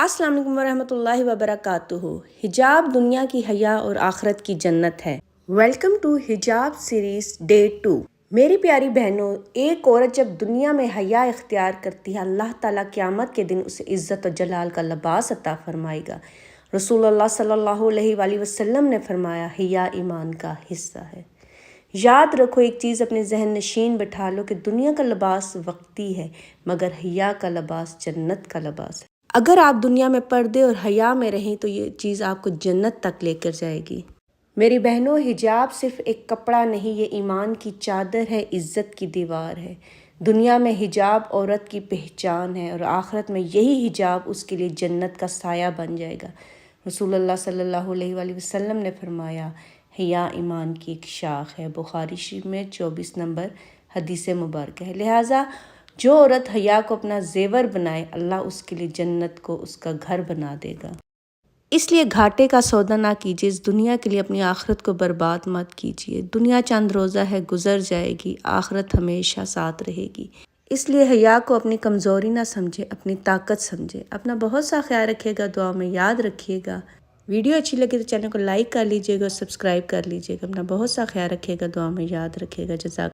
السلام علیکم ورحمۃ اللہ وبرکاتہ۔ حجاب دنیا کی حیا اور آخرت کی جنت ہے۔ ویلکم ٹو حجاب سیریز ڈے 2۔ میری پیاری بہنوں، ایک عورت جب دنیا میں حیا اختیار کرتی ہے، اللہ تعالیٰ قیامت کے دن اسے عزت و جلال کا لباس عطا فرمائے گا۔ رسول اللہ صلی اللہ علیہ وآلہ وسلم نے فرمایا، حیا ایمان کا حصہ ہے۔ یاد رکھو، ایک چیز اپنے ذہن نشین بٹھا لو کہ دنیا کا لباس وقتی ہے، مگر حیا کا لباس جنت کا لباس ہے۔ اگر آپ دنیا میں پردے اور حیا میں رہیں تو یہ چیز آپ کو جنت تک لے کر جائے گی۔ میری بہنوں، حجاب صرف ایک کپڑا نہیں، یہ ایمان کی چادر ہے، عزت کی دیوار ہے۔ دنیا میں حجاب عورت کی پہچان ہے اور آخرت میں یہی حجاب اس کے لیے جنت کا سایہ بن جائے گا۔ رسول اللہ صلی اللہ علیہ وآلہ وسلم نے فرمایا، حیا ایمان کی ایک شاخ ہے۔ بخاری شریف میں 24 نمبر حدیث مبارک ہے۔ لہٰذا جو عورت حیا کو اپنا زیور بنائے، اللہ اس کے لیے جنت کو اس کا گھر بنا دے گا۔ اس لیے گھاٹے کا سودا نہ کیجیے، اس دنیا کے لیے اپنی آخرت کو برباد مت کیجیے۔ دنیا چند روزہ ہے، گزر جائے گی، آخرت ہمیشہ ساتھ رہے گی۔ اس لیے حیا کو اپنی کمزوری نہ سمجھے، اپنی طاقت سمجھے۔ اپنا بہت سا خیال رکھیے گا، دعا میں یاد رکھیے گا۔ ویڈیو اچھی لگے تو چینل کو لائک کر لیجیے گا اور سبسکرائب کر لیجیے گا۔ اپنا بہت سا خیال رکھیے گا، دعا میں یاد رکھیے گا۔ جزاک